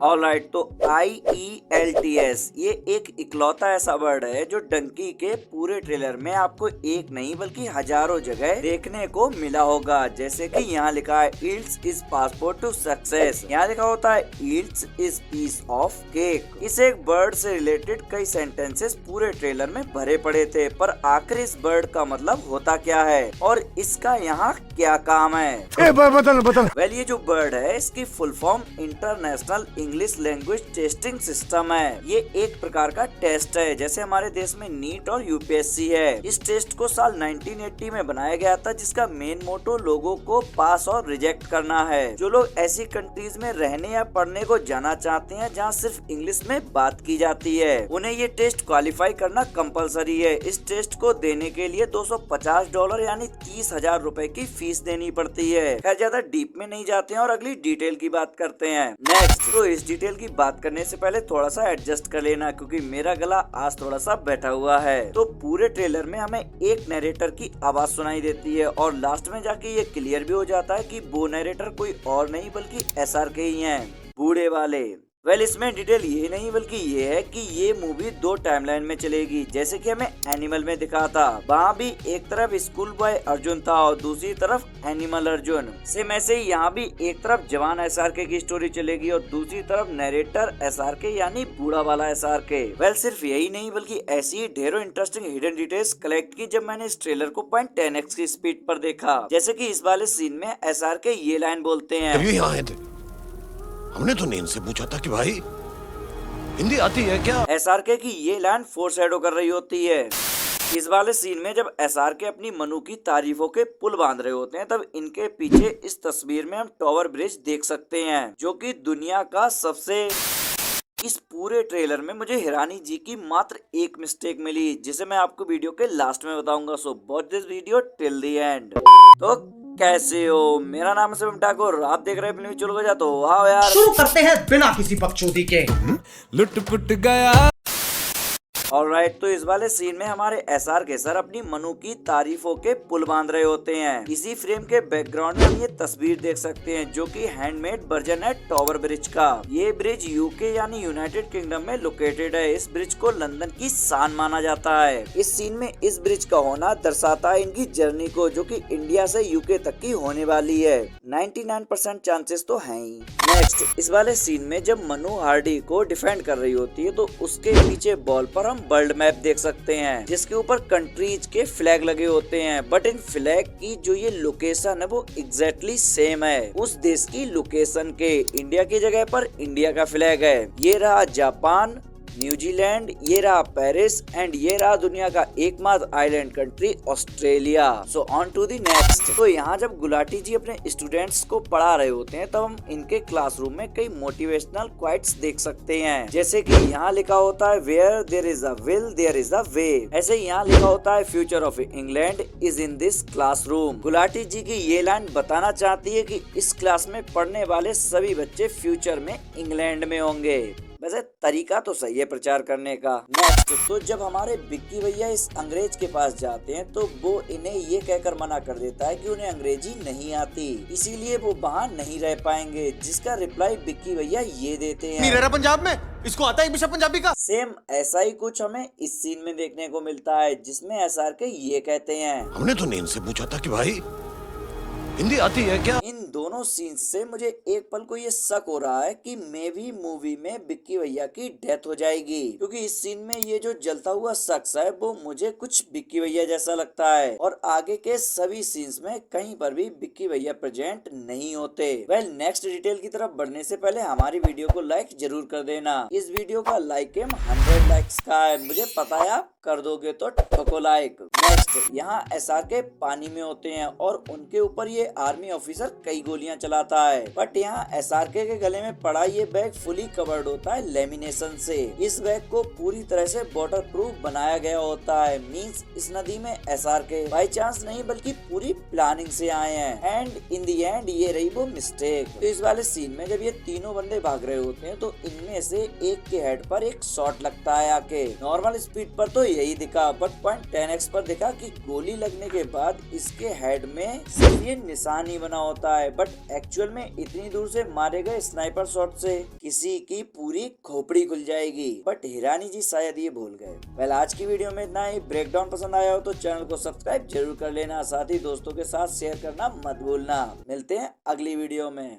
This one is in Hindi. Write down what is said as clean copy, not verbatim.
ऑलराइट, तो IELTS ये एक इकलौता ऐसा वर्ड है जो डंकी के पूरे ट्रेलर में आपको एक नहीं बल्कि हजारों जगह देखने को मिला होगा। जैसे कि यहाँ लिखा है ईल्स इज पासपोर्ट टू सक्सेस, यहाँ लिखा होता है ईल्स इज पीस ऑफ केक। इस एक बर्ड से रिलेटेड कई सेंटेंसेस पूरे ट्रेलर में भरे पड़े थे, पर आखिर इस बर्ड का मतलब होता क्या है और इसका यहाँ क्या काम है? बदल वेल, ये जो बर्ड है इसकी full form international English language testing system है। ये एक प्रकार का टेस्ट है, जैसे हमारे देश में नीट और यूपीएससी है। इस टेस्ट को साल 1980 में बनाया गया था, जिसका मेन मोटो लोगों को पास और रिजेक्ट करना है। जो लोग ऐसी कंट्रीज में रहने या पढ़ने को जाना चाहते हैं जहाँ सिर्फ इंग्लिश में बात की जाती है, उन्हें ये टेस्ट क्वालिफाई करना कंपलसरी है। इस टेस्ट को देने के लिए $250 यानी 30,000 रूपए की फीस देनी पड़ती है। खैर, ज्यादा डीप में नहीं जाते हैं और अगली डिटेल की बात करते हैं। नेक्स्ट, तो इस डिटेल की बात करने से पहले थोड़ा सा एडजस्ट कर लेना, क्योंकि मेरा गला आज थोड़ा सा बैठा हुआ है। तो पूरे ट्रेलर में हमें एक नरेटर की आवाज सुनाई देती है और लास्ट में जाके ये क्लियर भी हो जाता है कि वो नरेटर कोई और नहीं बल्कि SRK ही हैं, बूढ़े वाले। वेल, इसमें डिटेल ये नहीं बल्कि ये है कि ये मूवी 2 टाइमलाइन में चलेगी, जैसे कि हमें एनिमल में दिखा था। वहाँ भी एक तरफ स्कूल बॉय अर्जुन था और दूसरी तरफ एनिमल अर्जुन। सेम ऐसे ही यहाँ भी एक तरफ जवान SRK की स्टोरी चलेगी और दूसरी तरफ नरेटर SRK यानी बूढ़ा वाला SRK। वेल, सिर्फ यही नहीं बल्कि ऐसी ही ढेरों इंटरेस्टिंग हिडन डिटेल्स कलेक्ट की जब मैंने इस ट्रेलर को 0.10x की स्पीड पर देखा। जैसे की इस वाले सीन में SRK ये लाइन बोलते हैं, हमने तो नींद से पूछा था कि भाई हिंदी आती है क्या? SRK की ये लाइन फोरशैडो कर रही होती है। इस वाले सीन में जब SRK अपनी मनु की तारीफों के पुल बांध रहे होते हैं, तब इनके पीछे इस तस्वीर में हम टावर ब्रिज देख सकते हैं, जो कि दुनिया का सबसे। इस पूरे ट्रेलर में मुझे हिरानी जी की मात्र एक मिस्टेक मिली, जिसे मैं आपको वीडियो के लास्ट में बताऊंगा। So watch this video till the end. तो कैसे हो? मेरा नाम है शिवम ठाकुर, आप देख रहे हैं फिल्मी चुल गया। तो आओ यार शुरू करते हैं बिना किसी बकचोदी के। लुट पुट गया। ऑलराइट, तो इस वाले सीन में हमारे SRK सर अपनी मनु की तारीफों के पुल बांध रहे होते हैं। इसी फ्रेम के बैकग्राउंड में हम ये तस्वीर देख सकते हैं, जो कि हैंडमेड वर्जन है टावर ब्रिज का। ये ब्रिज UK यानी यूनाइटेड किंगडम में लोकेटेड है। इस ब्रिज को लंदन की शान माना जाता है। इस सीन में इस ब्रिज का होना दर्शाता है इनकी जर्नी को, जो कि इंडिया से UK तक की होने वाली है। 99% चांसेस तो है ही। नेक्स्ट, इस वाले सीन में जब मनु हार्डी को डिफेंड कर रही होती है, तो उसके पीछे बॉल पर हम वर्ल्ड मैप देख सकते हैं, जिसके ऊपर कंट्रीज के फ्लैग लगे होते हैं। बट इन फ्लैग की जो ये लोकेशन है वो एग्जैक्टली सेम है उस देश की लोकेशन के। इंडिया की जगह पर इंडिया का फ्लैग है। ये रहा जापान, न्यूजीलैंड, ये रहा पेरिस एंड ये रहा दुनिया का एकमात्र island country Australia. So on to the next. तो यहाँ जब गुलाटी जी अपने स्टूडेंट्स को पढ़ा रहे होते हैं, तब हम इनके क्लासरूम में कई मोटिवेशनल क्वाइट्स देख सकते हैं, जैसे कि यहाँ लिखा होता है where there is a will there is a way. ऐसे यहाँ लिखा होता है future of England is in this classroom. Gulati ji की ये लाइन बताना चाहती है कि इस क्लास में पढ़ने वाले सभी बच्चे फ्यूचर में इंग्लैंड में होंगे। वैसे तरीका तो सही है प्रचार करने का। नेक्स्ट, तो जब हमारे बिक्की भैया इस अंग्रेज के पास जाते हैं, तो वो इन्हें ये कहकर मना कर देता है कि उन्हें अंग्रेजी नहीं आती, इसीलिए वो वहाँ नहीं रह पाएंगे। जिसका रिप्लाई बिक्की भैया ये देते हैं, नहीं रह रहा पंजाब में, इसको आता है बिशप पंजाबी का। सेम ऐसा ही कुछ हमें इस सीन में देखने को मिलता है, जिसमें SRK ये कहते हैं, हमने तो नींद से पूछा था कि भाई हिंदी आती है क्या? इन दोनों सीन्स से मुझे एक पल को ये शक हो रहा है कि मे भी मूवी में बिक्की भैया की डेथ हो जाएगी, क्योंकि इस सीन में ये जो जलता हुआ शख्स है वो मुझे कुछ बिक्की भैया जैसा लगता है, और आगे के सभी सीन्स में कहीं पर भी बिक्की भैया प्रेजेंट नहीं होते। वेल, नेक्स्ट डिटेल की तरफ बढ़ने से पहले हमारी वीडियो को लाइक जरूर कर देना। इस वीडियो का लाइक एम 100 लाइक्स का है, मुझे पता है आप कर दोगे तो ठोको लाइक। नेक्स्ट, यहाँ SRK पानी में होते हैं और उनके ऊपर ये आर्मी ऑफिसर कई गोलियां चलाता है, बट यहाँ SRK के गले में पड़ा ये बैग फुली कवर्ड होता है लेमिनेशन से। इस बैग को पूरी तरह से वाटर प्रूफ बनाया गया होता है। मींस इस नदी में SRK बाई चांस नहीं बल्कि पूरी प्लानिंग से आए हैं, एंड इन दी एंड ये रही वो मिस्टेक। तो इस वाले सीन में जब ये तीनों बंदे भाग रहे होते हैं, तो इनमें से एक के हेड पर एक शॉट लगता है आके। नॉर्मल स्पीड पर तो यही दिखा, बट पॉइंट 10x पर दिखा कि गोली लगने के बाद इसके हेड में सिर्फ ये निशान ही बना होता है, बट एक्चुअल में इतनी दूर से मारे गए स्नाइपर शॉट से किसी की पूरी खोपड़ी खुल जाएगी। बट हिरानी जी शायद ये भूल गए। वेल, आज की वीडियो में इतना ही। ब्रेकडाउन पसंद आया हो तो चैनल को सब्सक्राइब जरूर कर लेना, साथ ही दोस्तों के साथ शेयर करना मत भूलना। मिलते हैं अगली वीडियो में।